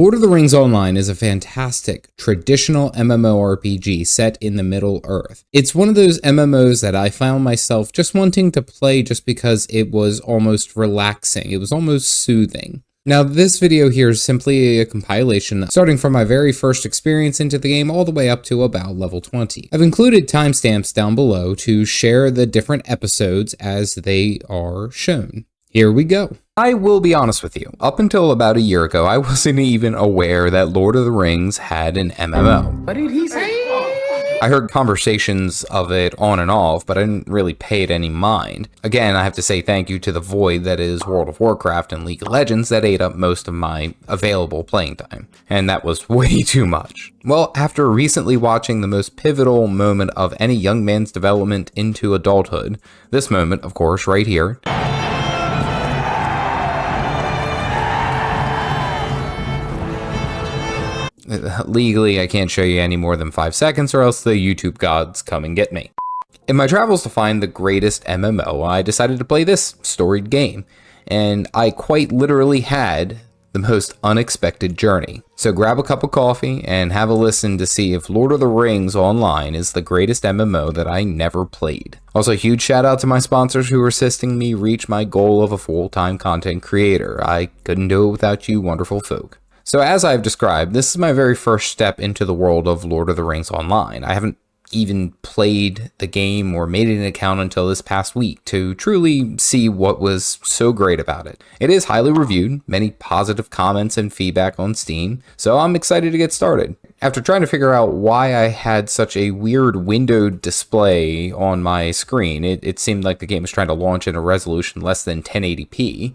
Lord of the Rings Online is a fantastic, traditional MMORPG set in the Middle Earth. It's one of those MMOs that I found myself just wanting to play just because it was almost relaxing. It was almost soothing. Now, this video here is simply a compilation starting from my very first experience into the game all the way up to about level 20. I've included timestamps down below to share the different episodes as they are shown. Here we go. I will be honest with you, up until about a year ago, I wasn't even aware that Lord of the Rings had an MMO. What did he say? I heard conversations of it on and off, but I didn't really pay it any mind. Again, I have to say thank you to the void that is World of Warcraft and League of Legends that ate up most of my available playing time. And that was way too much. Well, after recently watching the most pivotal moment of any young man's development into adulthood, this moment, of course, right here, legally, I can't show you any more than 5 seconds or else the YouTube gods come and get me. In my travels to find the greatest MMO, I decided to play this storied game, and I quite literally had the most unexpected journey. So grab a cup of coffee and have a listen to see if Lord of the Rings Online is the greatest MMO that I never played. Also, huge shout out to my sponsors who are assisting me reach my goal of a full-time content creator. I couldn't do it without you wonderful folk. So as I've described, this is my very first step into the world of Lord of the Rings Online. I haven't even played the game or made an account until this past week to truly see what was so great about it. It is highly reviewed, many positive comments and feedback on Steam, so I'm excited to get started. After trying to figure out why I had such a weird windowed display on my screen, it seemed like the game was trying to launch in a resolution less than 1080p.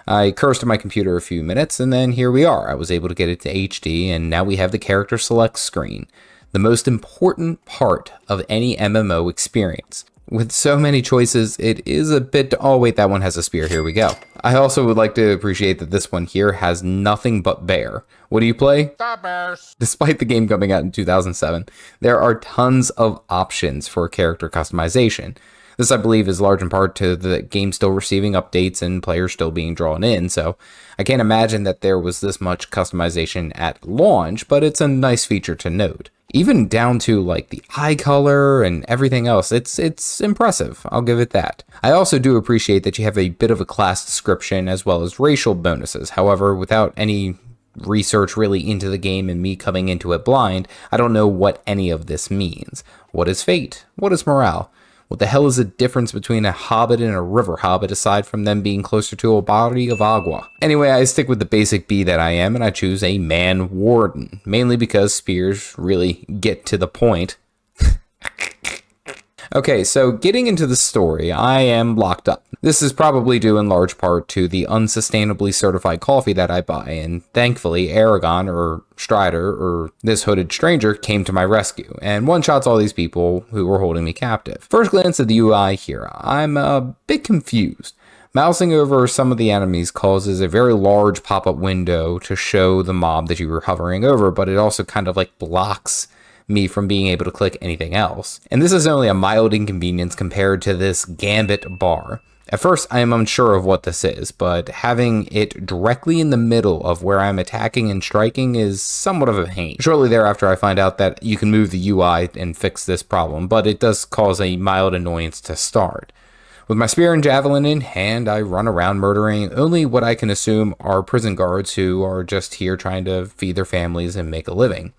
I cursed at my computer a few minutes, and then here we are. I was able to get it to HD, and now we have the character select screen, the most important part of any MMO experience. With so many choices, it is a bit, oh wait, that one has a spear, here we go. I also would like to appreciate that this one here has nothing but bear. What do you play? The bears. Despite the game coming out in 2007, there are tons of options for character customization. This, I believe, is large in part to the game still receiving updates and players still being drawn in, so I can't imagine that there was this much customization at launch, but it's a nice feature to note. Even down to like the eye color and everything else, it's impressive, I'll give it that. I also do appreciate that you have a bit of a class description as well as racial bonuses. However, without any research really into the game and me coming into it blind, I don't know what any of this means. What is fate? What is morale? What the hell is the difference between a hobbit and a river hobbit aside from them being closer to a body of agua? Anyway, I stick with the basic B that I am and I choose a man warden, mainly because spears really get to the point. Okay, so getting into the story, I am locked up. This is probably due in large part to the unsustainably certified coffee that I buy, and thankfully Aragon, or Strider, or this hooded stranger came to my rescue, and one-shots all these people who were holding me captive. First glance at the UI here, I'm a bit confused. Mousing over some of the enemies causes a very large pop-up window to show the mob that you were hovering over, but it also kind of like blocks me from being able to click anything else. And this is only a mild inconvenience compared to this gambit bar. At first, I am unsure of what this is, but having it directly in the middle of where I'm attacking and striking is somewhat of a pain. Shortly thereafter, I find out that you can move the UI and fix this problem, but it does cause a mild annoyance to start. With my spear and javelin in hand, I run around murdering only what I can assume are prison guards who are just here trying to feed their families and make a living.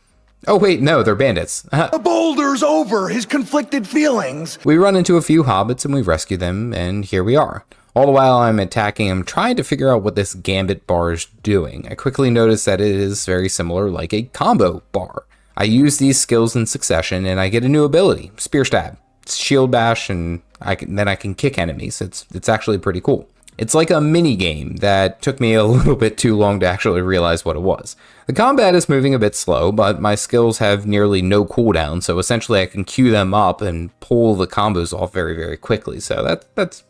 Oh wait, no, they're bandits. The boulder's over his conflicted feelings. We run into a few hobbits and we rescue them, and here we are. All the while I'm attacking him, trying to figure out what this gambit bar is doing. I quickly notice that it is very similar like a combo bar. I use these skills in succession and I get a new ability, Spear Stab. It's Shield Bash, and then I can kick enemies. It's actually pretty cool. It's like a mini game that took me a little bit too long to actually realize what it was. The combat is moving a bit slow, but my skills have nearly no cooldown, so essentially I can queue them up and pull the combos off very, very quickly. So that's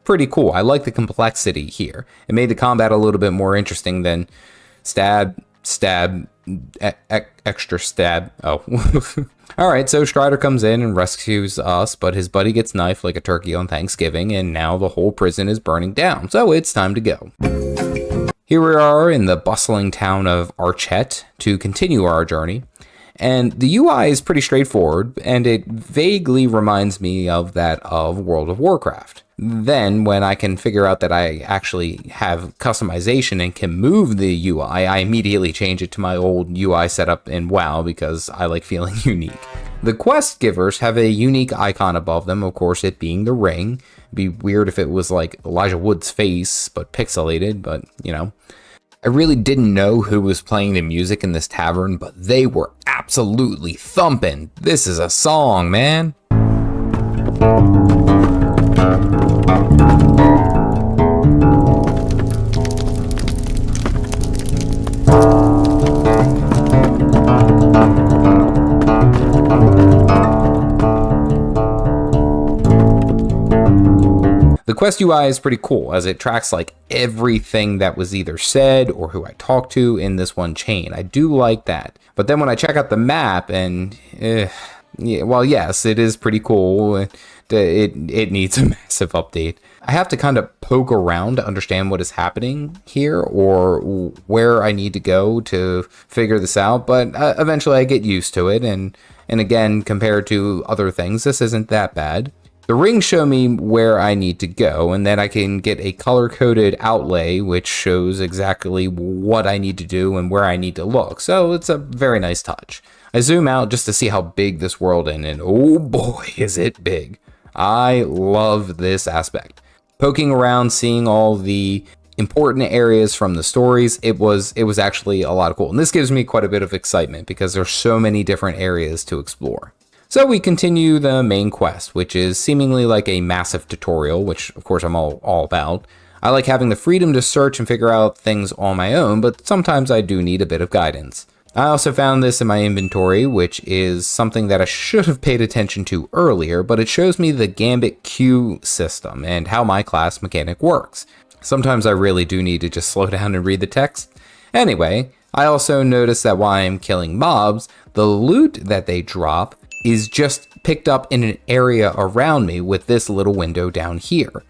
pretty cool. I like the complexity here. It made the combat a little bit more interesting than stab, stab, extra stab. Oh. Alright, so Strider comes in and rescues us, but his buddy gets knifed like a turkey on Thanksgiving, and now the whole prison is burning down, so it's time to go. Here we are in the bustling town of Archette to continue our journey, and the UI is pretty straightforward, and it vaguely reminds me of that of World of Warcraft. Then, when I can figure out that I actually have customization and can move the UI, I immediately change it to my old UI setup in WoW because I like feeling unique. The quest givers have a unique icon above them, of course it being the ring. It'd be weird if it was like Elijah Wood's face, but pixelated, but you know. I really didn't know who was playing the music in this tavern, but they were absolutely thumping. This is a song, man. The quest UI is pretty cool as it tracks like everything that was either said or who I talked to in this one chain. I do like that. But then when I check out the map and yeah, well, yes, it is pretty cool. It needs a massive update. I have to kind of poke around to understand what is happening here or where I need to go to figure this out. But eventually I get used to it. And again, compared to other things, this isn't that bad. The rings show me where I need to go, and then I can get a color-coded outlay, which shows exactly what I need to do and where I need to look. So it's a very nice touch. I zoom out just to see how big this world is, and oh boy, is it big. I love this aspect. Poking around, seeing all the important areas from the stories, it was actually a lot of cool. And this gives me quite a bit of excitement because there's so many different areas to explore. So we continue the main quest, which is seemingly like a massive tutorial, which of course I'm all about. I like having the freedom to search and figure out things on my own, but sometimes I do need a bit of guidance. I also found this in my inventory, which is something that I should have paid attention to earlier, but it shows me the Gambit queue system and how my class mechanic works. Sometimes I really do need to just slow down and read the text. Anyway, I also noticed that while I'm killing mobs, the loot that they drop is just picked up in an area around me with this little window down here.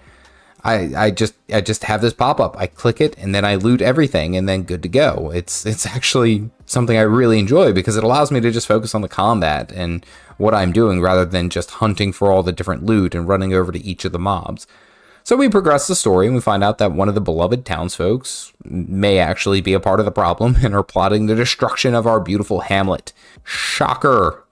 I just have this pop up. I click it and then I loot everything and then good to go. It's actually something I really enjoy because it allows me to just focus on the combat and what I'm doing rather than just hunting for all the different loot and running over to each of the mobs. So we progress the story and we find out that one of the beloved townsfolk may actually be a part of the problem and are plotting the destruction of our beautiful hamlet. Shocker.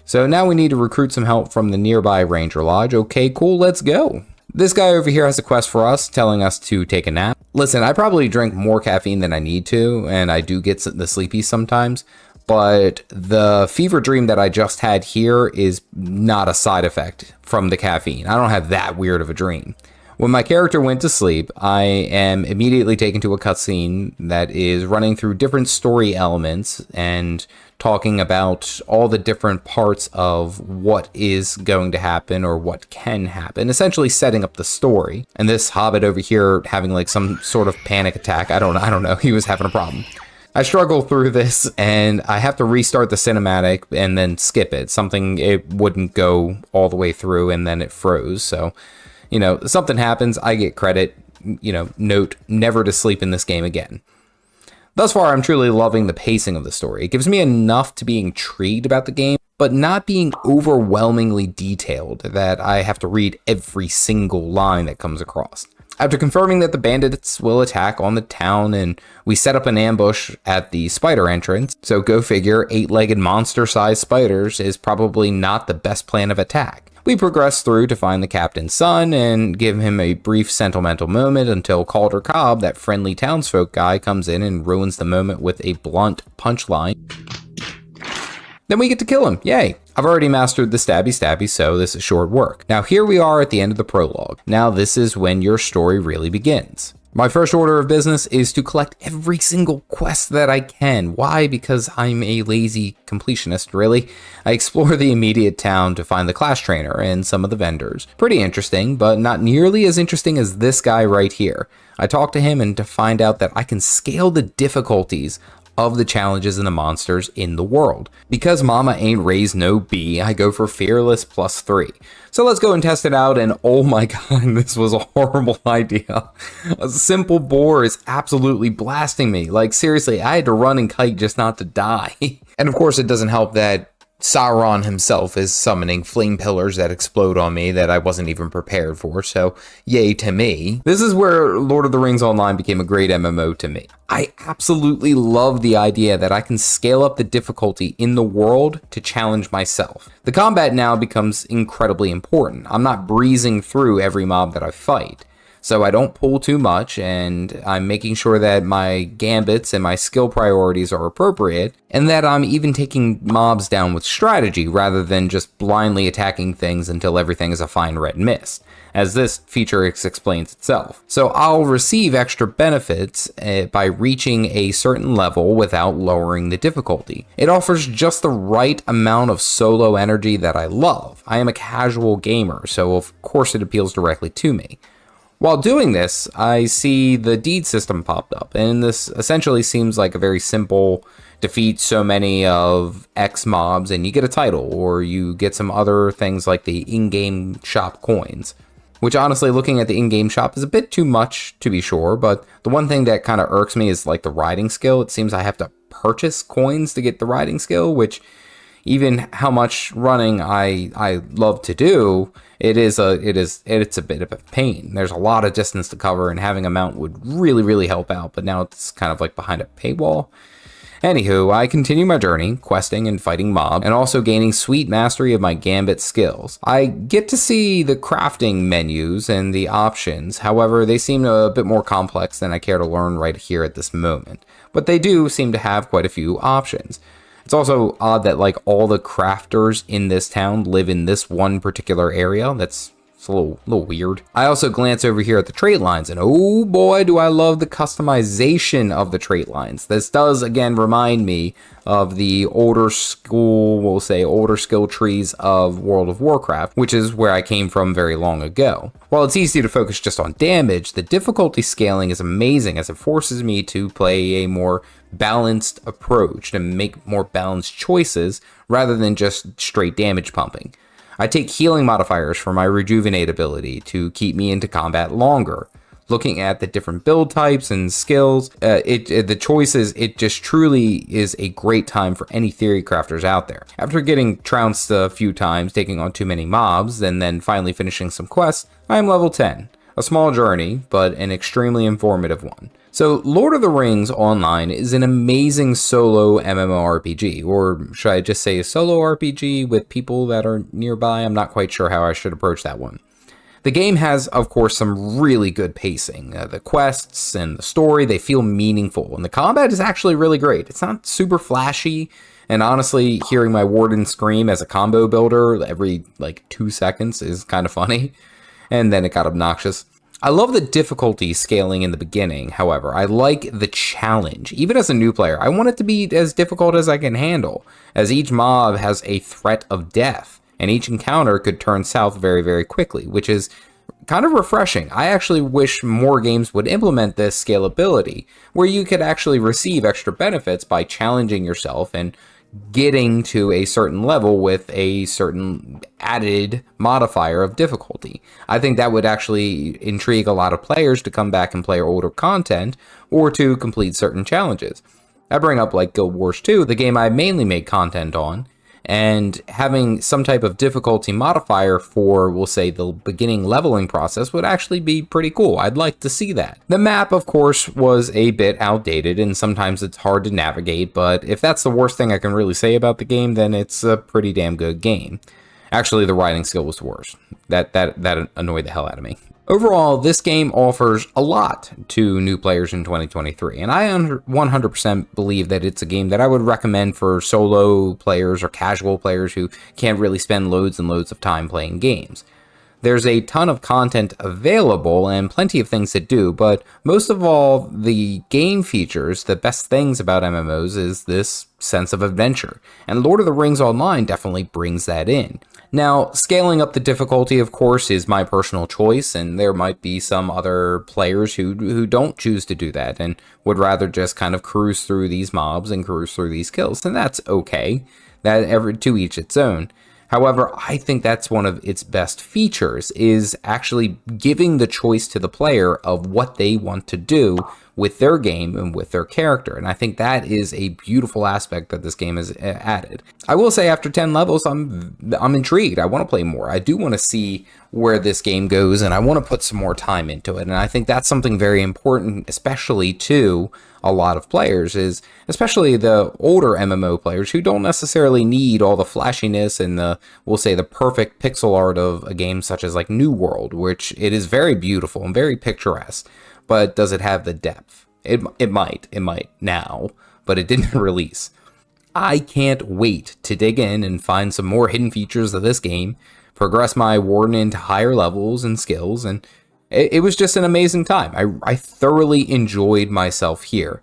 So now we need to recruit some help from the nearby Ranger Lodge. Okay, cool, let's go. This guy over here has a quest for us, telling us to take a nap. Listen, I probably drink more caffeine than I need to, and I do get the sleepies sometimes, but the fever dream that I just had here is not a side effect from the caffeine. I don't have that weird of a dream. When my character went to sleep, I am immediately taken to a cutscene that is running through different story elements and talking about all the different parts of what is going to happen or what can happen, essentially setting up the story. And this hobbit over here having like some sort of panic attack. I don't know. He was having a problem. I struggle through this and I have to restart the cinematic and then skip it. Something it wouldn't go all the way through and then it froze. So, you know, something happens, I get credit, you know, note never to sleep in this game again. Thus far, I'm truly loving the pacing of the story. It gives me enough to be intrigued about the game, but not being overwhelmingly detailed that I have to read every single line that comes across. After confirming that the bandits will attack on the town and we set up an ambush at the spider entrance, so go figure, 8-legged monster-sized spiders is probably not the best plan of attack. We progress through to find the captain's son and give him a brief sentimental moment until Calder Cobb, that friendly townsfolk guy, comes in and ruins the moment with a blunt punchline. Then we get to kill him, yay! I've already mastered the stabby, so this is short work. Now here we are at the end of the prologue. Now this is when your story really begins. My first order of business is to collect every single quest that I can. Why? Because I'm a lazy completionist, really. I explore the immediate town to find the class trainer and some of the vendors. Pretty interesting, but not nearly as interesting as this guy right here. I talk to him and to find out that I can scale the difficulties of the challenges and the monsters in the world. Because mama ain't raised no bee, I go for fearless +3. So let's go and test it out, and oh my god, this was a horrible idea. A simple boar is absolutely blasting me. Like seriously, I had to run and kite just not to die. And of course it doesn't help that Sauron himself is summoning flame pillars that explode on me that I wasn't even prepared for, so yay to me. This is where Lord of the Rings Online became a great MMO to me. I absolutely love the idea that I can scale up the difficulty in the world to challenge myself. The combat now becomes incredibly important. I'm not breezing through every mob that I fight, so I don't pull too much, and I'm making sure that my gambits and my skill priorities are appropriate, and that I'm even taking mobs down with strategy rather than just blindly attacking things until everything is a fine red mist, as this feature explains itself. So I'll receive extra benefits by reaching a certain level without lowering the difficulty. It offers just the right amount of solo energy that I love. I am a casual gamer, so of course it appeals directly to me. While doing this, I see the deed system popped up, and this essentially seems like a very simple defeat so many of X mobs and you get a title, or you get some other things like the in-game shop coins. Which honestly, looking at the in-game shop is a bit too much to be sure, but the one thing that kind of irks me is like the riding skill. It seems I have to purchase coins to get the riding skill, which even how much running I love to do, it's a bit of a pain. There's a lot of distance to cover, and having a mount would really help out, but now it's kind of like behind a paywall. Anywho, I continue my journey, questing and fighting mobs, and also gaining sweet mastery of my gambit skills. I get to see the crafting menus and the options, however, they seem a bit more complex than I care to learn right here at this moment. But they do seem to have quite a few options. It's also odd that like all the crafters in this town live in this one particular area. It's a little weird. I also glance over here at the trait lines, and oh boy, do I love the customization of the trait lines. This does again remind me of the older school, we'll say older skill trees of World of Warcraft, which is where I came from very long ago. While it's easy to focus just on damage, the difficulty scaling is amazing as it forces me to play a more balanced approach and make more balanced choices rather than just straight damage pumping. I take healing modifiers for my rejuvenate ability to keep me into combat longer. Looking at the different build types and skills, the choices, it just truly is a great time for any theory crafters out there. After getting trounced a few times, taking on too many mobs, and then finally finishing some quests, I am level 10. A small journey, but an extremely informative one. So Lord of the Rings Online is an amazing solo MMORPG, or should I just say a solo RPG with people that are nearby? I'm not quite sure how I should approach that one. The game has, of course, some really good pacing. The quests and the story, they feel meaningful, and the combat is actually really great. It's not super flashy, and honestly, hearing my warden scream as a combo builder every, 2 seconds is kind of funny, and then it got obnoxious. I love the difficulty scaling in the beginning, however. I like the challenge. Even as a new player, I want it to be as difficult as I can handle, as each mob has a threat of death, and each encounter could turn south very quickly, which is kind of refreshing. I actually wish more games would implement this scalability, where you could actually receive extra benefits by challenging yourself and getting to a certain level with a certain added modifier of difficulty. I think that would actually intrigue a lot of players to come back and play older content or to complete certain challenges. I bring up like Guild Wars 2, the game I mainly made content on, and having some type of difficulty modifier for, we'll say, the beginning leveling process would actually be pretty cool. I'd like to see that. The map, of course, was a bit outdated, and sometimes it's hard to navigate, but if that's the worst thing I can really say about the game, then it's a pretty damn good game. Actually, the riding skill was the worst. That annoyed the hell out of me. Overall, this game offers a lot to new players in 2023, and I 100% believe that it's a game that I would recommend for solo players or casual players who can't really spend loads and loads of time playing games. There's a ton of content available and plenty of things to do, but most of all, the game features, the best things about MMOs is this sense of adventure, and Lord of the Rings Online definitely brings that in. Now, scaling up the difficulty, of course, is my personal choice, and there might be some other players who don't choose to do that and would rather just kind of cruise through these mobs and cruise through these kills, and that's okay. To each its own. However, I think that's one of its best features, is actually giving the choice to the player of what they want to do with their game and with their character. And I think that is a beautiful aspect that this game has added. I will say after 10 levels, I'm intrigued. I want to play more. I do want to see where this game goes, and I want to put some more time into it. And I think that's something very important, especially to a lot of players, is especially the older MMO players who don't necessarily need all the flashiness and we'll say the perfect pixel art of a game such as like New World, which it is very beautiful and very picturesque, but does it have the depth? It might now, but it didn't release. I can't wait to dig in and find some more hidden features of this game, progress my warden into higher levels and skills, and it was just an amazing time. I thoroughly enjoyed myself here.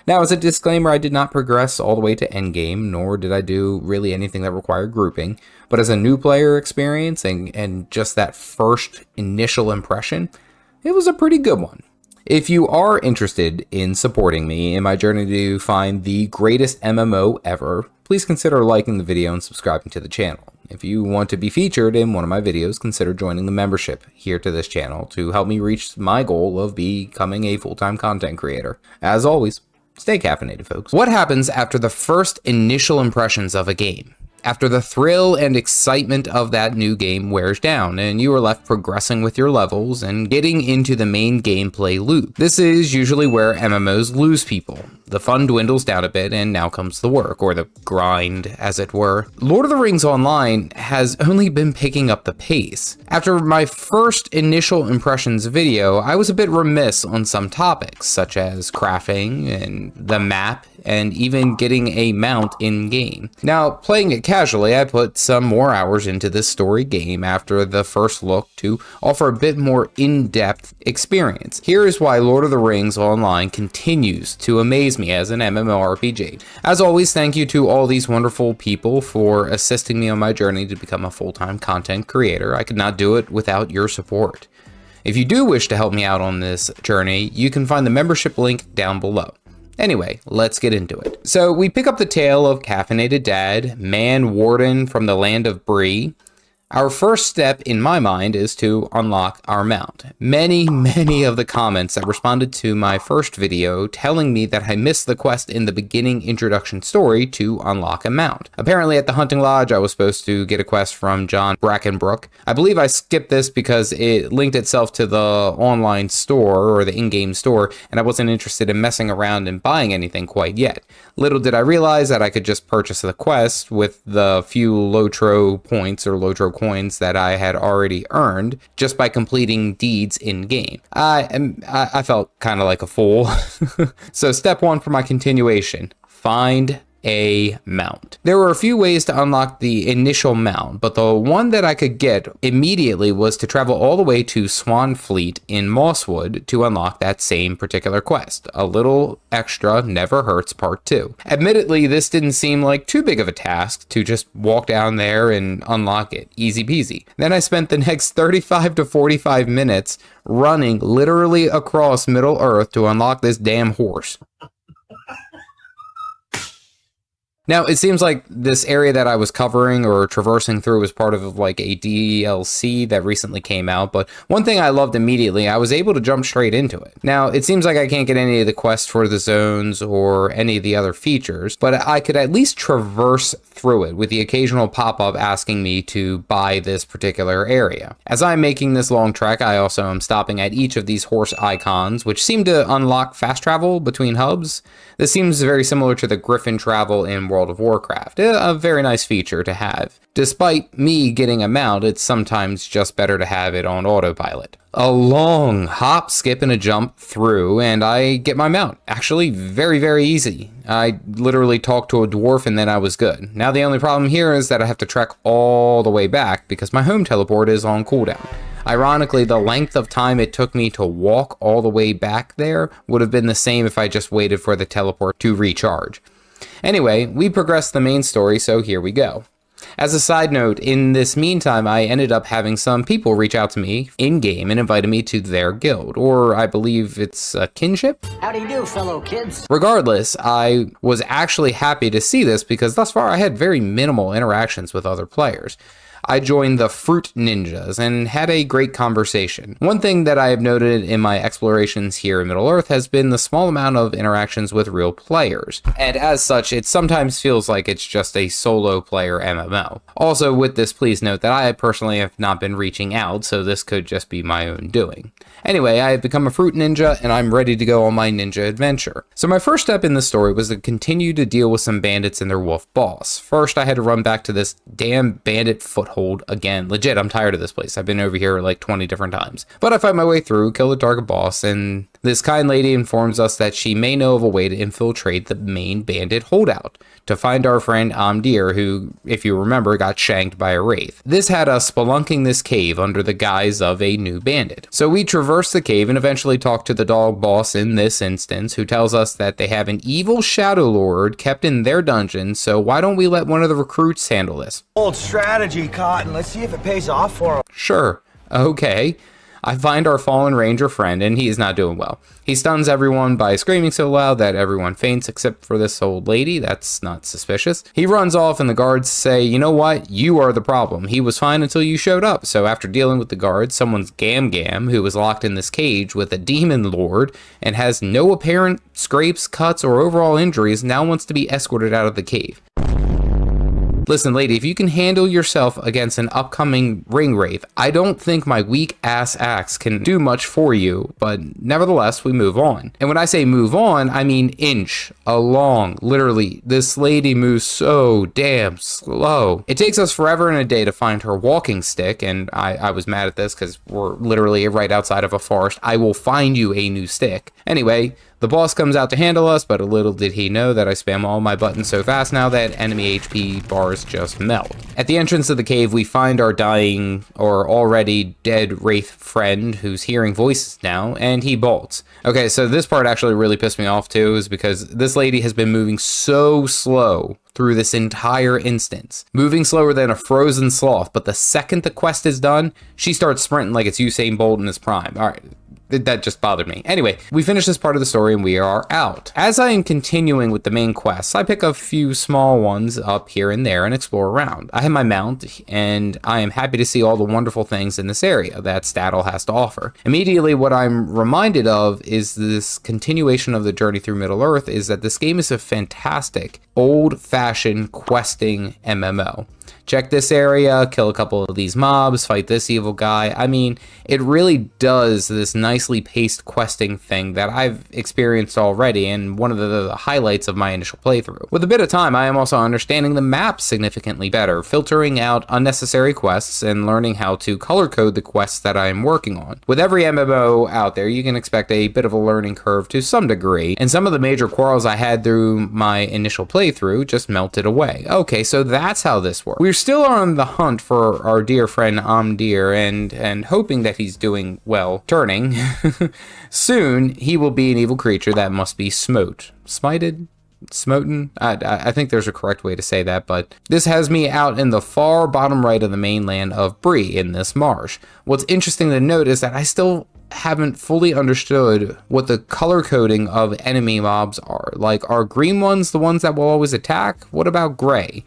Now, as a disclaimer, I did not progress all the way to endgame, nor did I do really anything that required grouping, but as a new player experience and just that first initial impression, it was a pretty good one. If you are interested in supporting me in my journey to find the greatest MMO ever, please consider liking the video and subscribing to the channel. If you want to be featured in one of my videos, consider joining the membership here to this channel to help me reach my goal of becoming a full-time content creator. As always, stay caffeinated, folks. What happens after the first initial impressions of a game? After the thrill and excitement of that new game wears down and you are left progressing with your levels and getting into the main gameplay loop. This is usually where MMOs lose people. The fun dwindles down a bit and now comes the work, or the grind, as it were. Lord of the Rings Online has only been picking up the pace. After my first initial impressions video, I was a bit remiss on some topics, such as crafting and the map, and even getting a mount in-game. Now, playing it casually, I put some more hours into this story game after the first look to offer a bit more in-depth experience. Here is why Lord of the Rings Online continues to amaze me as an MMORPG. As always, thank you to all these wonderful people for assisting me on my journey to become a full-time content creator. I could not do it without your support. If you do wish to help me out on this journey, you can find the membership link down below. Anyway, let's get into it. So we pick up the tale of Caffeinated Dad, man warden from the land of Bree. Our first step, in my mind, is to unlock our mount. Many of the comments that responded to my first video telling me that I missed the quest in the beginning introduction story to unlock a mount. Apparently at the hunting lodge, I was supposed to get a quest from John Brackenbrook. I believe I skipped this because it linked itself to the online store or the in-game store, and I wasn't interested in messing around and buying anything quite yet. Little did I realize that I could just purchase the quest with the few LOTRO points or LOTRO coins that I had already earned just by completing deeds in game. I felt kind of like a fool. So step one for my continuation, find a mount. There were a few ways to unlock the initial mount, but the one that I could get immediately was to travel all the way to Swanfleet in Mosswood to unlock that same particular quest. A little extra never hurts part 2. Admittedly, this didn't seem like too big of a task to just walk down there and unlock it. Easy peasy. Then I spent the next 35 to 45 minutes running literally across Middle Earth to unlock this damn horse. Now, it seems like this area that I was covering or traversing through was part of like a DLC that recently came out, but one thing I loved immediately, I was able to jump straight into it. Now, it seems like I can't get any of the quests for the zones or any of the other features, but I could at least traverse through it with the occasional pop-up asking me to buy this particular area. As I'm making this long trek, I also am stopping at each of these horse icons, which seem to unlock fast travel between hubs. This seems very similar to the Griffin travel in World of Warcraft, a very nice feature to have. Despite me getting a mount, it's sometimes just better to have it on autopilot. A long hop, skip, and a jump through, and I get my mount. Actually, very easy. I literally talked to a dwarf and then I was good. Now the only problem here is that I have to trek all the way back because my home teleport is on cooldown. Ironically, the length of time it took me to walk all the way back there would have been the same if I just waited for the teleport to recharge. Anyway, we progressed the main story, so here we go. As a side note, in this meantime, I ended up having some people reach out to me in-game and invited me to their guild, or I believe it's a kinship? How do you do, fellow kids? Regardless, I was actually happy to see this because thus far I had very minimal interactions with other players. I joined the Fruit Ninjas and had a great conversation. One thing that I have noted in my explorations here in Middle-earth has been the small amount of interactions with real players, and as such, it sometimes feels like it's just a solo player MMO. Also, with this, please note that I personally have not been reaching out, so this could just be my own doing. Anyway, I have become a Fruit Ninja, and I'm ready to go on my ninja adventure. So my first step in the story was to continue to deal with some bandits and their wolf boss. First, I had to run back to this damn bandit foothold again. Legit, I'm tired of this place. I've been over here like 20 different times. But I fight my way through, kill the target boss, and this kind lady informs us that she may know of a way to infiltrate the main bandit holdout to find our friend Amdir, who, if you remember, got shanked by a wraith. This had us spelunking this cave under the guise of a new bandit. So we traverse the cave and eventually talk to the dog boss in this instance, who tells us that they have an evil shadow lord kept in their dungeon, so why don't we let one of the recruits handle this? Old strategy, Cotton. Let's see if it pays off for him. Sure. Okay. I find our fallen ranger friend, and he is not doing well. He stuns everyone by screaming so loud that everyone faints except for this old lady. That's not suspicious. He runs off, and the guards say, you know what? You are the problem. He was fine until you showed up. So after dealing with the guards, someone's Gam, who was locked in this cage with a demon lord and has no apparent scrapes, cuts, or overall injuries, now wants to be escorted out of the cave. Listen, lady, if you can handle yourself against an upcoming ring wraith, I don't think my weak ass axe can do much for you, but nevertheless, we move on. And when I say move on, I mean inch along. Literally, this lady moves so damn slow. It takes us forever and a day to find her walking stick, and I was mad at this because we're literally right outside of a forest. I will find you a new stick. Anyway, the boss comes out to handle us, but little did he know that I spam all my buttons so fast now that enemy HP bars just melt. At the entrance of the cave, we find our dying or already dead wraith friend who's hearing voices now, and he bolts. Okay, so this part actually really pissed me off too, is because this lady has been moving so slow through this entire instance, moving slower than a frozen sloth, but the second the quest is done, she starts sprinting like it's Usain Bolt in his prime. All right. That just bothered me. Anyway, we finish this part of the story and we are out. As I am continuing with the main quests, I pick a few small ones up here and there and explore around. I have my mount and I am happy to see all the wonderful things in this area that Staddle has to offer. Immediately what I'm reminded of is this continuation of the journey through Middle-earth is that this game is a fantastic old-fashioned questing MMO. Check this area, kill a couple of these mobs, fight this evil guy. I mean, it really does this nicely paced questing thing that I've experienced already and one of the highlights of my initial playthrough. With a bit of time, I am also understanding the map significantly better, filtering out unnecessary quests and learning how to color code the quests that I am working on. With every MMO out there, you can expect a bit of a learning curve to some degree, and some of the major quarrels I had through my initial playthrough just melted away. Okay, so that's how this works. We're still on the hunt for our dear friend Amdir and hoping that he's doing well. Turning. Soon, he will be an evil creature that must be smited? Smoten? I think there's a correct way to say that, but this has me out in the far bottom right of the mainland of Bree in this marsh. What's interesting to note is that I still haven't fully understood what the color coding of enemy mobs are. Like, are green ones the ones that will always attack? What about gray?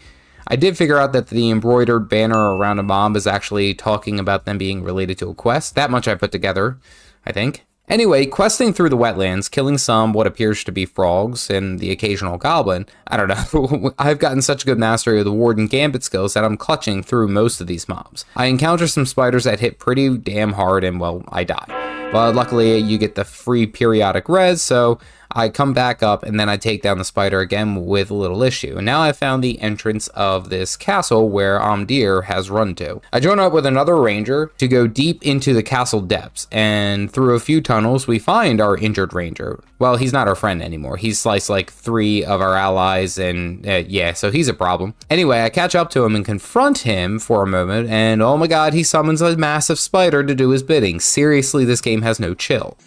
I did figure out that the embroidered banner around a mob is actually talking about them being related to a quest. That much I put together, I think. Anyway, questing through the wetlands, killing some what appears to be frogs and the occasional goblin. I don't know, I've gotten such a good mastery of the Warden Gambit skills that I'm clutching through most of these mobs. I encounter some spiders that hit pretty damn hard and, well, I die. But luckily you get the free periodic res, so I come back up and then I take down the spider again with a little issue. And now I've found the entrance of this castle where Amdir has run to. I join up with another ranger to go deep into the castle depths, and through a few tunnels we find our injured ranger. Well, he's not our friend anymore. He's sliced like 3 of our allies and yeah, so he's a problem. Anyway, I catch up to him and confront him for a moment, and oh my god, he summons a massive spider to do his bidding. Seriously, this game has no chill.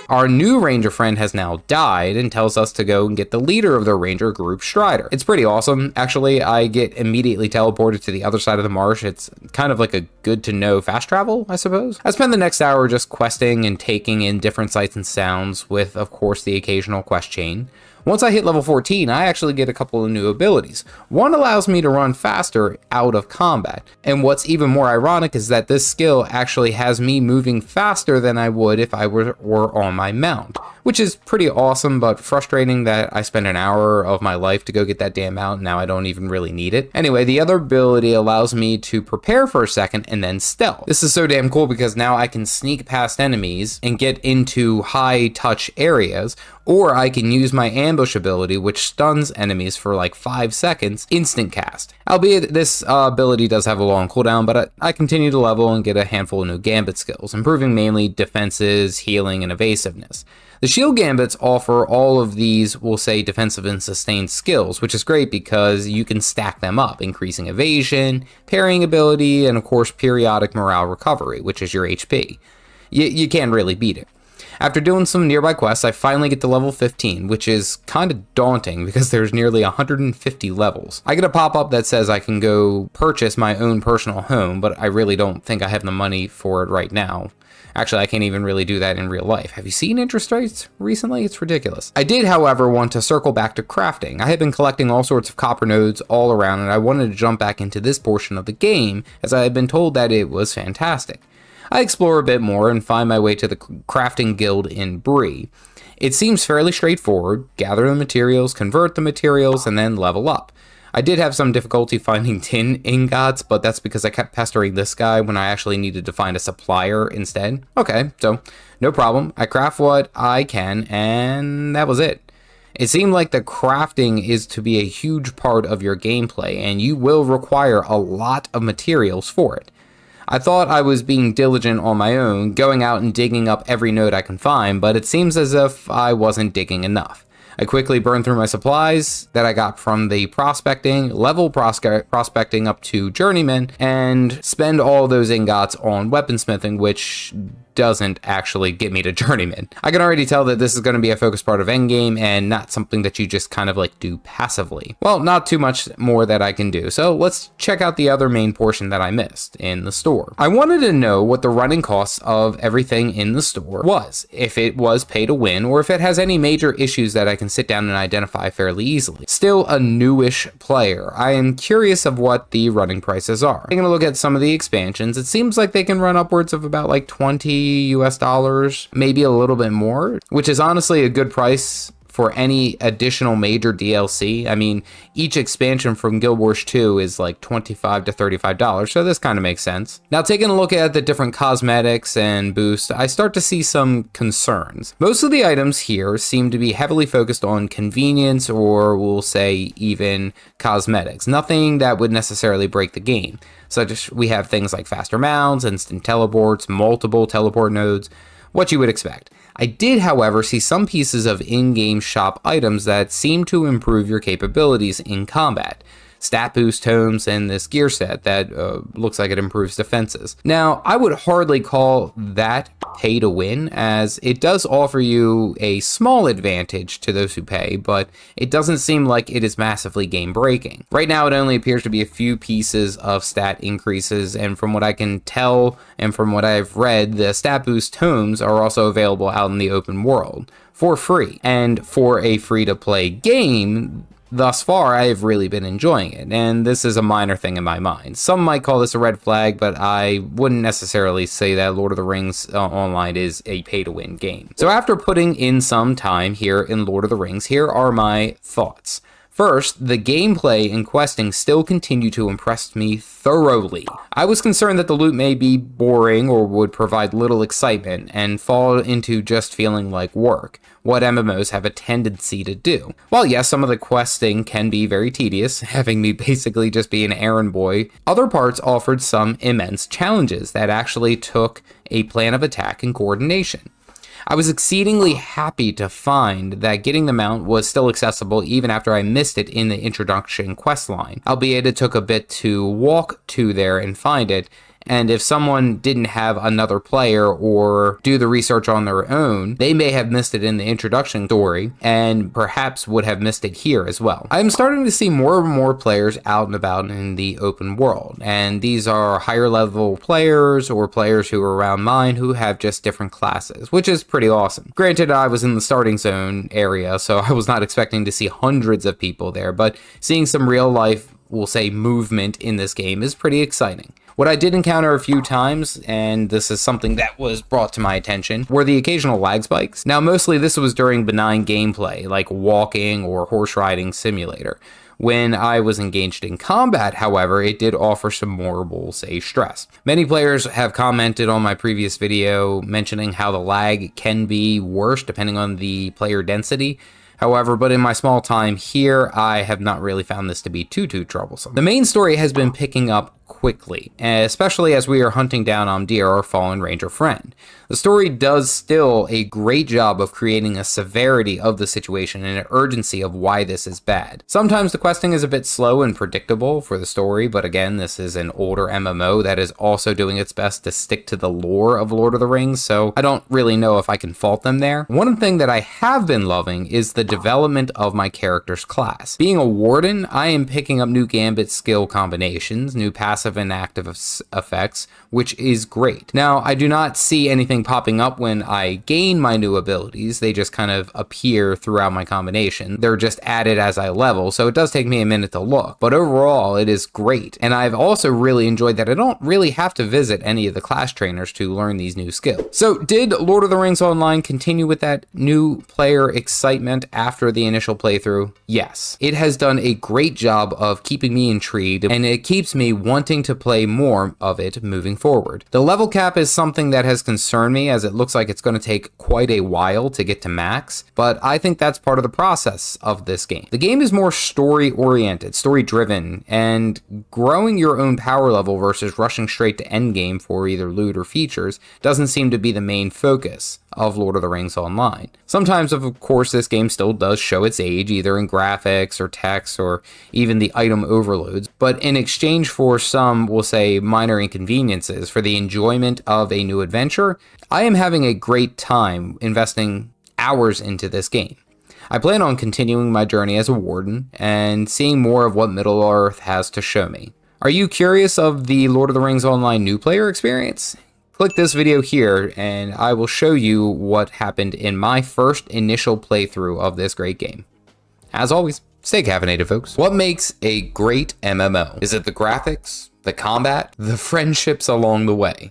Our new ranger friend has now died and tells us to go and get the leader of the ranger group, Strider. It's pretty awesome. Actually, I get immediately teleported to the other side of the marsh. It's kind of like a good to know fast travel, I suppose. I spend the next hour just questing and taking in different sights and sounds with, of course, the occasional quest chain. Once I hit level 14, I actually get a couple of new abilities. One allows me to run faster out of combat, and what's even more ironic is that this skill actually has me moving faster than I would if I were on my mount, which is pretty awesome, but frustrating that I spent an hour of my life to go get that damn mount and now I don't even really need it. Anyway, the other ability allows me to prepare for a second and then stealth. This is so damn cool because now I can sneak past enemies and get into high touch areas, or I can use my ambush ability, which stuns enemies for like 5 seconds, instant cast. Albeit this ability does have a long cooldown, but I continue to level and get a handful of new gambit skills, improving mainly defenses, healing, and evasiveness. The shield gambits offer all of these, we'll say, defensive and sustained skills, which is great because you can stack them up, increasing evasion, parrying ability, and of course periodic morale recovery, which is your HP. You can't really beat it. After doing some nearby quests, I finally get to level 15, which is kind of daunting because there's nearly 150 levels. I get a pop-up that says I can go purchase my own personal home, but I really don't think I have the money for it right now. Actually, I can't even really do that in real life. Have you seen interest rates recently? It's ridiculous. I did, however, want to circle back to crafting. I had been collecting all sorts of copper nodes all around, and I wanted to jump back into this portion of the game, as I had been told that it was fantastic. I explore a bit more and find my way to the crafting guild in Bree. It seems fairly straightforward: gather the materials, convert the materials, and then level up. I did have some difficulty finding tin ingots, but that's because I kept pestering this guy when I actually needed to find a supplier instead. Okay, so no problem. I craft what I can, and that was it. It seemed like the crafting is to be a huge part of your gameplay, and you will require a lot of materials for it. I thought I was being diligent on my own, going out and digging up every node I can find, but it seems as if I wasn't digging enough. I quickly burned through my supplies that I got from the prospecting, level prospecting up to journeyman, and spend all those ingots on weaponsmithing, which doesn't actually get me to journeyman. I can already tell that this is going to be a focus part of endgame and not something that you just kind of like do passively. Well, not too much more that I can do, so let's check out the other main portion that I missed in the store. I wanted to know what the running costs of everything in the store was, if it was pay to win, or if it has any major issues that I can sit down and identify fairly easily. Still a newish player, I am curious of what the running prices are. Taking a look at some of the expansions, it seems like they can run upwards of about like $20 US, maybe a little bit more, which is honestly a good price for any additional major DLC. I mean, each expansion from Guild Wars 2 is like $25 to $35, so this kind of makes sense. Now, taking a look at the different cosmetics and boosts, I start to see some concerns. Most of the items here seem to be heavily focused on convenience, or we'll say even cosmetics. Nothing that would necessarily break the game. Such as we have things like faster mounts, instant teleports, multiple teleport nodes, what you would expect. I did, however, see some pieces of in-game shop items that seem to improve your capabilities in combat. Stat boost tomes and this gear set that looks like it improves defenses. Now, I would hardly call that pay to win, as it does offer you a small advantage to those who pay, but it doesn't seem like it is massively game breaking. Right now, it only appears to be a few pieces of stat increases, and from what I can tell and from what I've read, the stat boost tomes are also available out in the open world for free. And for a free-to-play game, thus far, I have really been enjoying it, and this is a minor thing in my mind. Some might call this a red flag, but I wouldn't necessarily say that Lord of the Rings Online is a pay-to-win game. So after putting in some time here in Lord of the Rings, here are my thoughts. First, the gameplay and questing still continue to impress me thoroughly. I was concerned that the loot may be boring or would provide little excitement and fall into just feeling like work, what MMOs have a tendency to do. While yes, some of the questing can be very tedious, having me basically just be an errand boy, other parts offered some immense challenges that actually took a plan of attack and coordination. I was exceedingly happy to find that getting the mount was still accessible even after I missed it in the introduction quest line, albeit it took a bit to walk to there and find it, And if someone didn't have another player or do the research on their own, they may have missed it in the introduction story and perhaps would have missed it here as well. I'm starting to see more and more players out and about in the open world, and these are higher level players or players who are around mine who have just different classes, which is pretty awesome. Granted, I was in the starting zone area, so I was not expecting to see hundreds of people there, but seeing some real life, we'll say, movement in this game is pretty exciting. What I did encounter a few times, and this is something that was brought to my attention, were the occasional lag spikes. Now, mostly this was during benign gameplay, like walking or horse riding simulator. When I was engaged in combat, however, it did offer some more, we'll say, stress. Many players have commented on my previous video mentioning how the lag can be worse depending on the player density. However, but in my small time here, I have not really found this to be too troublesome. The main story has been picking up quickly, especially as we are hunting down Amdir, our fallen ranger friend. The story does still a great job of creating a severity of the situation and an urgency of why this is bad. Sometimes the questing is a bit slow and predictable for the story, but again, this is an older MMO that is also doing its best to stick to the lore of Lord of the Rings, so I don't really know if I can fault them there. One thing that I have been loving is the development of my character's class. Being a warden, I am picking up new gambit skill combinations, new passive and active effects, which is great. Now, I do not see anything popping up when I gain my new abilities. They just kind of appear throughout my combination. They're just added as I level, so it does take me a minute to look, but overall it is great. And I've also really enjoyed that I don't really have to visit any of the class trainers to learn these new skills. So did Lord of the Rings Online continue with that new player excitement after the initial playthrough? Yes. It has done a great job of keeping me intrigued, and it keeps me wanting to play more of it moving forward. The level cap is something that has concerned me, as it looks like it's going to take quite a while to get to max, but I think that's part of the process of this game. The game is more story oriented, story driven, and growing your own power level versus rushing straight to endgame for either loot or features doesn't seem to be the main focus of Lord of the Rings Online. Sometimes, of course, this game still does show its age, either in graphics or text or even the item overloads, but in exchange for some, we'll say, minor inconveniences for the enjoyment of a new adventure, I am having a great time investing hours into this game. I plan on continuing my journey as a warden and seeing more of what Middle-earth has to show me. Are you curious of the Lord of the Rings Online new player experience? Click this video here and I will show you what happened in my first initial playthrough of this great game. As always, stay caffeinated, folks. What makes a great MMO? Is it the graphics, the combat, the friendships along the way?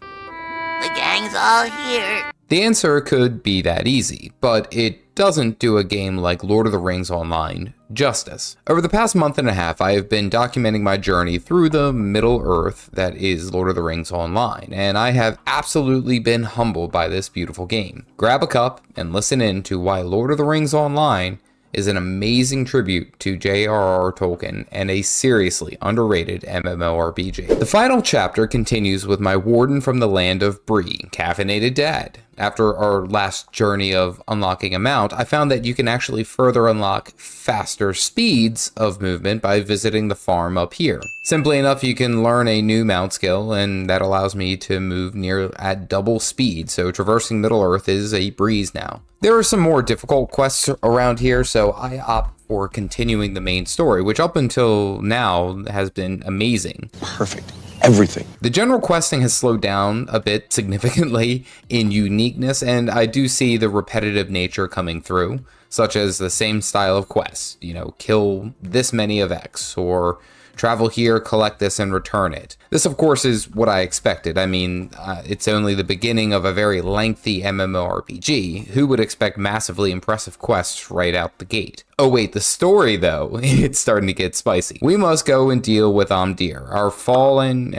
The gang's all here. The answer could be that easy, but it doesn't do a game like Lord of the Rings Online justice. Over the past month and a half, I have been documenting my journey through the Middle-earth that is Lord of the Rings Online, and I have absolutely been humbled by this beautiful game. Grab a cup and listen in to why Lord of the Rings Online is an amazing tribute to J.R.R. Tolkien and a seriously underrated MMORPG. The final chapter continues with my warden from the land of Bree, Caffeinated Dad. After our last journey of unlocking a mount, I found that you can actually further unlock faster speeds of movement by visiting the farm up here. Simply enough, you can learn a new mount skill, and that allows me to move near at double speed, so traversing Middle-earth is a breeze now. There are some more difficult quests around here, so I opt for continuing the main story, which up until now has been amazing. Perfect. Everything. The general questing has slowed down a bit significantly in uniqueness, and I do see the repetitive nature coming through, such as the same style of quest, kill this many of X, or travel here, collect this, and return it. This, of course, is what I expected. I mean, it's only the beginning of a very lengthy MMORPG. Who would expect massively impressive quests right out the gate? Oh wait, the story though, it's starting to get spicy. We must go and deal with Amdir, our fallen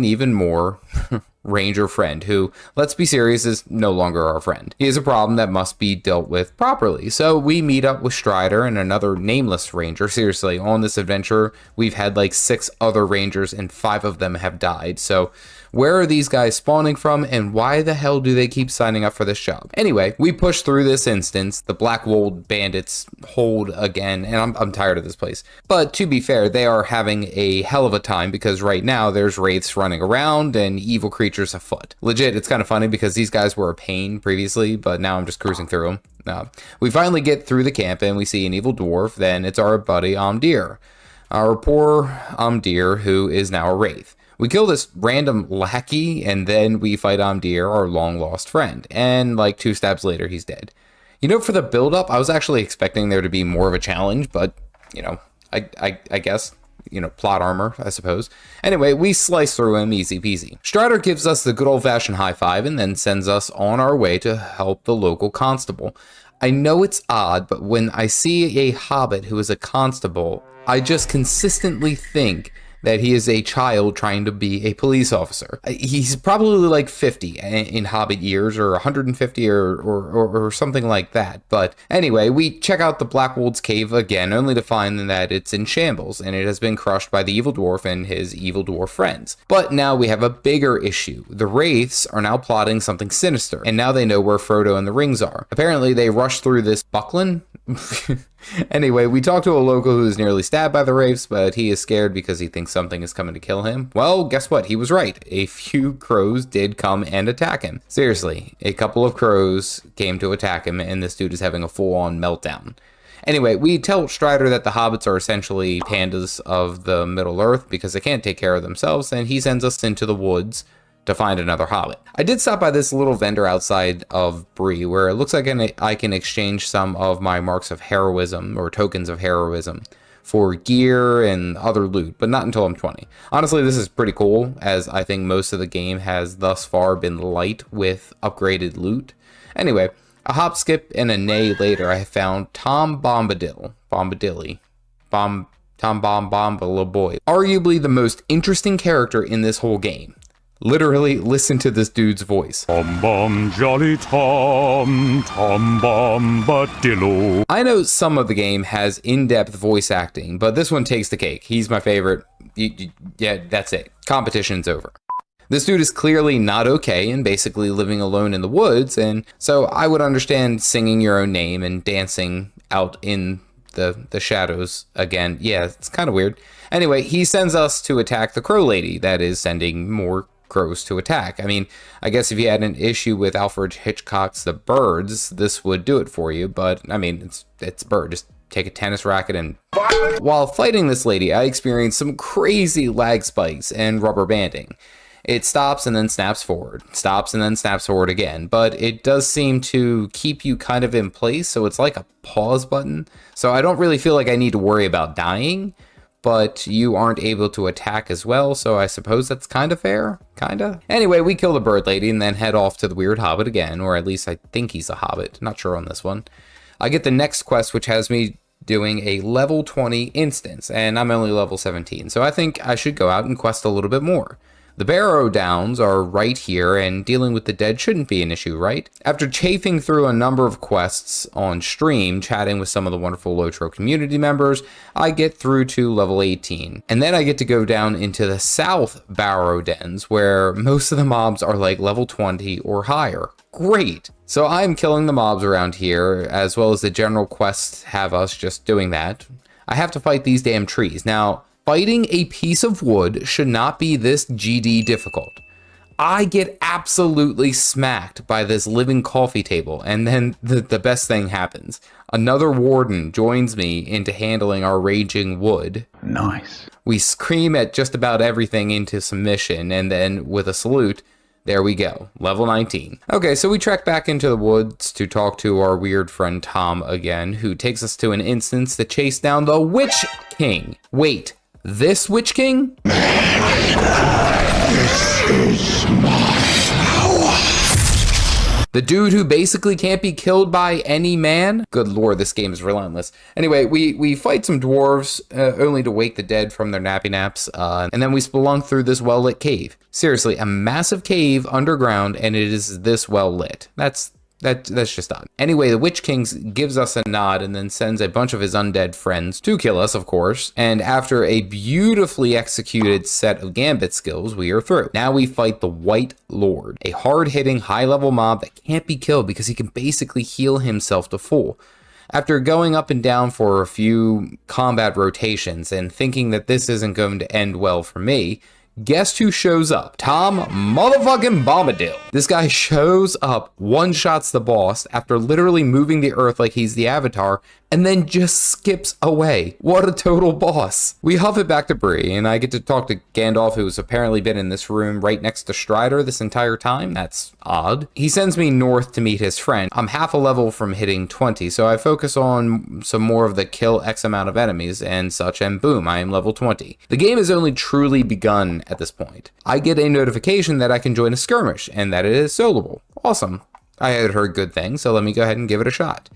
even more ranger friend who, let's be serious, is no longer our friend. He is a problem that must be dealt with properly. So we meet up with Strider and another nameless ranger. Seriously, on this adventure, we've had like 6 other rangers and 5 of them have died. So where are these guys spawning from, and why the hell do they keep signing up for this job? Anyway, we push through this instance. The Black Wold bandits hold again, and I'm tired of this place. But to be fair, they are having a hell of a time because right now there's wraiths running around and evil creatures afoot. Legit, it's kind of funny because these guys were a pain previously, but now I'm just cruising through them. We finally get through the camp and we see an evil dwarf. Then it's our buddy Amdir. Our poor Amdir, who is now a wraith. We kill this random lackey, and then we fight Amdir, our long-lost friend. And like 2 stabs later, he's dead. You know, for the build-up, I was actually expecting there to be more of a challenge, but, you know, I guess, you know, plot armor, I suppose. Anyway, we slice through him easy peasy. Strider gives us the good old-fashioned high five and then sends us on our way to help the local constable. I know it's odd, but when I see a hobbit who is a constable, I just consistently think that he is a child trying to be a police officer. He's probably like 50 in Hobbit years, or 150 or something like that. But anyway, we check out the Black Wold's cave again, only to find that it's in shambles, and it has been crushed by the evil dwarf and his evil dwarf friends. But now we have a bigger issue. The wraiths are now plotting something sinister, and now they know where Frodo and the rings are. Apparently they rushed through this Buckland. Anyway, we talk to a local who is nearly stabbed by the wraiths, but he is scared because he thinks something is coming to kill him. Well, guess what? He was right. A few crows did come and attack him. Seriously, a couple of crows came to attack him, and this dude is having a full-on meltdown. Anyway, we tell Strider that the hobbits are essentially pandas of the Middle Earth because they can't take care of themselves, and he sends us into the woods to find another hobbit. I did stop by this little vendor outside of Bree where it looks like I can exchange some of my marks of heroism or tokens of heroism for gear and other loot, but not until I'm 20. Honestly, this is pretty cool, as I think most of the game has thus far been light with upgraded loot. Anyway, a hop, skip, and a neigh later, I found Tom Bombadil, Tom Bombadil, arguably the most interesting character in this whole game. Literally, listen to this dude's voice. Tom Bomb Jolly Tom, Tom Bombadillo. I know some of the game has in-depth voice acting, but this one takes the cake. He's my favorite. Yeah, that's it. Competition's over. This dude is clearly not okay and basically living alone in the woods, and so I would understand singing your own name and dancing out in the shadows again. Yeah, it's kind of weird. Anyway, he sends us to attack the crow lady that is sending more crows to attack. I mean, I guess if you had an issue with Alfred Hitchcock's The Birds, this would do it for you, but I mean, it's a bird. Just take a tennis racket and... While fighting this lady, I experienced some crazy lag spikes and rubber banding. It stops and then snaps forward, stops and then snaps forward again, but it does seem to keep you kind of in place, so it's like a pause button. So I don't really feel like I need to worry about dying, but you aren't able to attack as well, so I suppose that's kind of fair, kinda. Anyway, we kill the bird lady and then head off to the weird hobbit again, or at least I think he's a hobbit, not sure on this one. I get the next quest, which has me doing a level 20 instance, and I'm only level 17, so I think I should go out and quest a little bit more. The Barrow Downs are right here, and dealing with the dead shouldn't be an issue, right? After chafing through a number of quests on stream, chatting with some of the wonderful LOTRO community members, I get through to level 18. And then I get to go down into the South Barrow Dens, where most of the mobs are like level 20 or higher. Great! So I'm killing the mobs around here, as well as the general quests have us just doing that. I have to fight these damn trees. Now, fighting a piece of wood should not be this GD difficult. I get absolutely smacked by this living coffee table, and then the best thing happens. Another warden joins me into handling our raging wood. Nice. We scream at just about everything into submission, and then with a salute, there we go, level 19. Okay, so we trek back into the woods to talk to our weird friend Tom again, who takes us to an instance to chase down the Witch King. Wait. This Witch King? This is my power. The dude who basically can't be killed by any man? Good lord, this game is relentless. Anyway, we fight some dwarves, only to wake the dead from their nappy naps, and then we spelunk through this well-lit cave. Seriously, a massive cave underground, and it is this well-lit. That's just odd. Anyway, the Witch King gives us a nod and then sends a bunch of his undead friends to kill us, of course. And after a beautifully executed set of gambit skills, we are through. Now we fight the White Lord, a hard-hitting, high-level mob that can't be killed because he can basically heal himself to full. After going up and down for a few combat rotations and thinking that this isn't going to end well for me, guess who shows up? Tom motherfucking Bombadil. This guy shows up, one-shots the boss after literally moving the earth like he's the Avatar, and then just skips away. What a total boss. We huff it back to Bree, and I get to talk to Gandalf, who's apparently been in this room right next to Strider this entire time. That's odd. He sends me north to meet his friend. I'm half a level from hitting 20, so I focus on some more of the kill X amount of enemies and such, and boom, I am level 20. The game has only truly begun at this point. I get a notification that I can join a skirmish, and that it is soloable. Awesome. I had heard good things, so let me go ahead and give it a shot.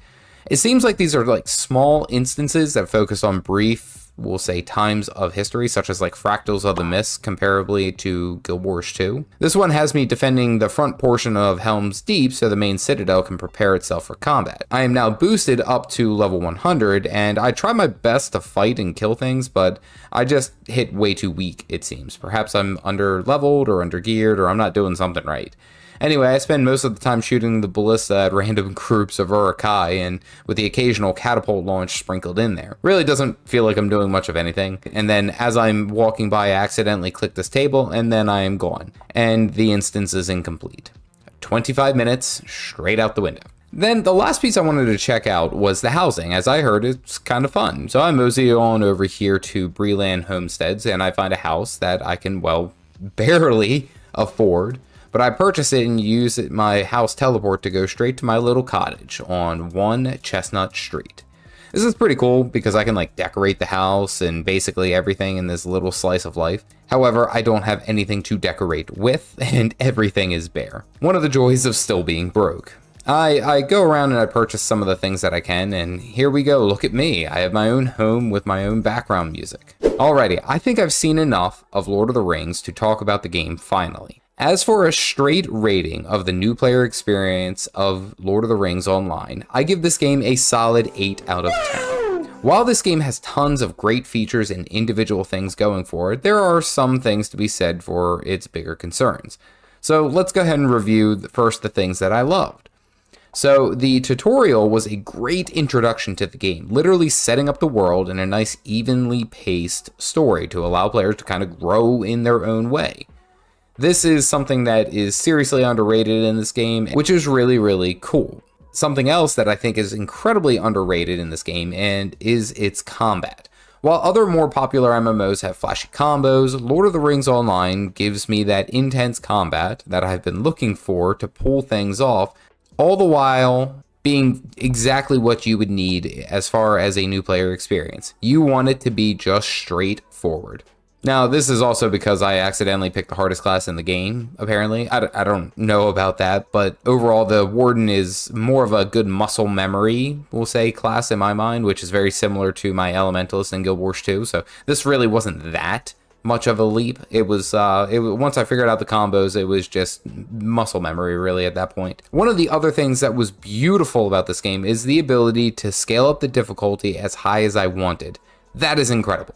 It seems like these are like small instances that focus on brief, we'll say, times of history, such as like Fractals of the Mist, comparably to Guild Wars 2. This one has me defending the front portion of Helm's Deep so the main citadel can prepare itself for combat. I am now boosted up to level 100, and I try my best to fight and kill things, but I just hit way too weak, it seems. Perhaps I'm under-leveled or under-geared, or I'm not doing something right. Anyway, I spend most of the time shooting the ballista at random groups of Urukai, and with the occasional catapult launch sprinkled in there. Really doesn't feel like I'm doing much of anything. And then as I'm walking by, I accidentally click this table, and then I am gone. And the instance is incomplete. 25 minutes straight out the window. Then the last piece I wanted to check out was the housing. As I heard, it's kind of fun. So I mosey on over here to Breland Homesteads, and I find a house that I can, well, barely afford. But I purchase it and use my house teleport to go straight to my little cottage on 1 Chestnut Street. This is pretty cool because I can like decorate the house and basically everything in this little slice of life. However, I don't have anything to decorate with and everything is bare. One of the joys of still being broke. I go around and I purchase some of the things that I can, and here we go, look at me. I have my own home with my own background music. Alrighty, I think I've seen enough of Lord of the Rings to talk about the game finally. As for a straight rating of the new player experience of Lord of the Rings Online, I give this game a solid 8 out of 10. While this game has tons of great features and individual things going for it, there are some things to be said for its bigger concerns. So let's go ahead and review first the things that I loved. So the tutorial was a great introduction to the game, literally setting up the world in a nice evenly paced story to allow players to kind of grow in their own way. This is something that is seriously underrated in this game, which is really, really cool. Something else that I think is incredibly underrated in this game and is its combat. While other more popular MMOs have flashy combos, Lord of the Rings Online gives me that intense combat that I've been looking for to pull things off, all the while being exactly what you would need as far as a new player experience. You want it to be just straightforward. Now, this is also because I accidentally picked the hardest class in the game, apparently. I don't know about that, but overall, the Warden is more of a good muscle memory, we'll say, class in my mind, which is very similar to my Elementalist in Guild Wars 2, so this really wasn't that much of a leap. It was, once I figured out the combos, it was just muscle memory, really, at that point. One of the other things that was beautiful about this game is the ability to scale up the difficulty as high as I wanted. That is incredible.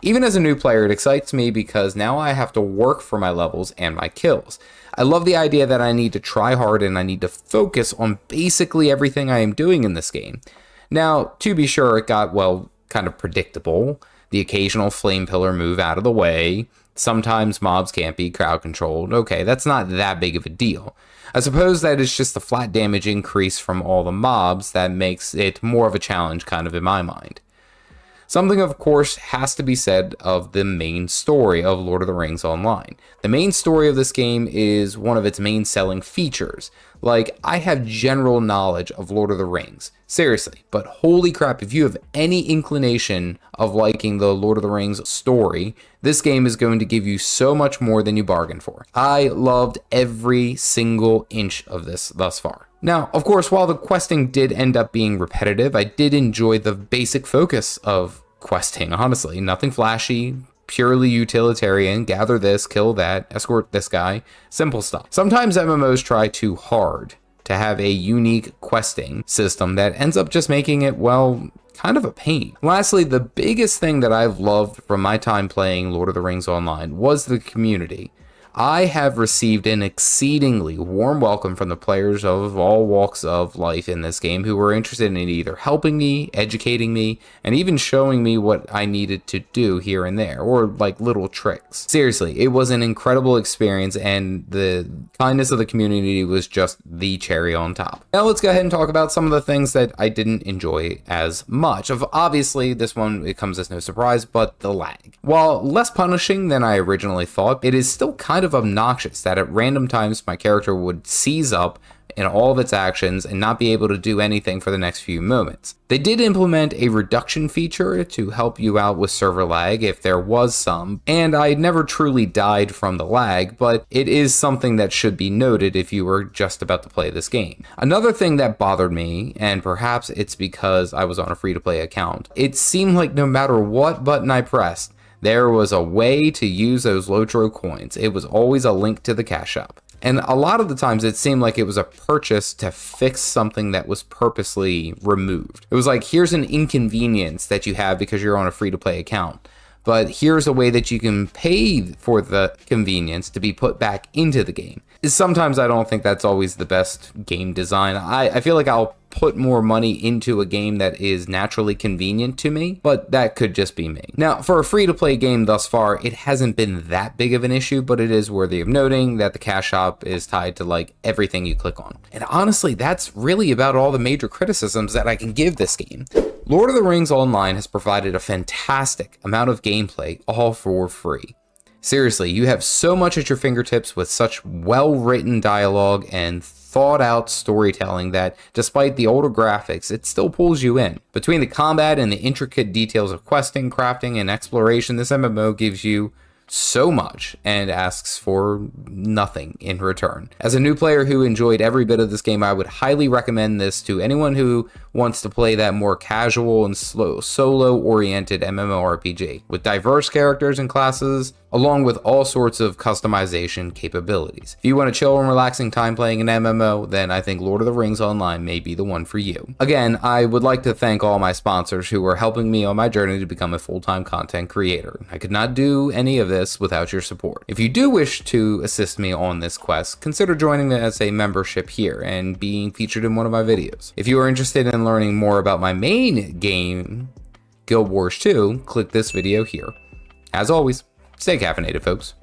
Even as a new player, it excites me because now I have to work for my levels and my kills. I love the idea that I need to try hard and I need to focus on basically everything I am doing in this game. Now, to be sure, it got, well, kind of predictable. The occasional flame pillar move out of the way. Sometimes mobs can't be crowd controlled. Okay, that's not that big of a deal. I suppose that it's just the flat damage increase from all the mobs that makes it more of a challenge kind of in my mind. Something, of course, has to be said of the main story of Lord of the Rings Online. The main story of this game is one of its main selling features. Like, I have general knowledge of Lord of the Rings, seriously, but holy crap, if you have any inclination of liking the Lord of the Rings story, this game is going to give you so much more than you bargained for. I loved every single inch of this thus far. Now, of course, while the questing did end up being repetitive, I did enjoy the basic focus of questing, honestly. Nothing flashy, purely utilitarian, gather this, kill that, escort this guy, simple stuff. Sometimes MMOs try too hard to have a unique questing system that ends up just making it, well, kind of a pain. Lastly, the biggest thing that I've loved from my time playing Lord of the Rings Online was the community. I have received an exceedingly warm welcome from the players of all walks of life in this game who were interested in either helping me, educating me, and even showing me what I needed to do here and there, or like little tricks. Seriously, it was an incredible experience, and the kindness of the community was just the cherry on top. Now let's go ahead and talk about some of the things that I didn't enjoy as much. Obviously, this one, it comes as no surprise, but the lag. While less punishing than I originally thought, it is still kind of obnoxious that at random times my character would seize up in all of its actions and not be able to do anything for the next few moments. They did implement a reduction feature to help you out with server lag if there was some, and I never truly died from the lag, but it is something that should be noted if you were just about to play this game. Another thing that bothered me, and perhaps it's because I was on a free-to-play account, it seemed like no matter what button I pressed, there was a way to use those LOTRO coins. It was always a link to the cash shop. And a lot of the times it seemed like it was a purchase to fix something that was purposely removed. It was like, here's an inconvenience that you have because you're on a free-to-play account, but here's a way that you can pay for the convenience to be put back into the game. Sometimes I don't think that's always the best game design. I feel like I'll put more money into a game that is naturally convenient to me, but that could just be me. Now, for a free-to-play game thus far, it hasn't been that big of an issue, but it is worthy of noting that the cash shop is tied to like everything you click on. And honestly, that's really about all the major criticisms that I can give this game. Lord of the Rings Online has provided a fantastic amount of gameplay, all for free. Seriously, you have so much at your fingertips with such well-written dialogue and thought-out storytelling that, despite the older graphics, it still pulls you in. Between the combat and the intricate details of questing, crafting, and exploration, this MMO gives you so much and asks for nothing in return. As a new player who enjoyed every bit of this game, I would highly recommend this to anyone who wants to play that more casual and slow, solo-oriented MMORPG with diverse characters and classes, along with all sorts of customization capabilities. If you want a chill and relaxing time playing an MMO, then I think Lord of the Rings Online may be the one for you. Again, I would like to thank all my sponsors who are helping me on my journey to become a full-time content creator. I could not do any of this without your support. If you do wish to assist me on this quest, consider joining me as a membership here and being featured in one of my videos. If you are interested in learning more about my main game, Guild Wars 2, click this video here. As always, stay caffeinated, folks.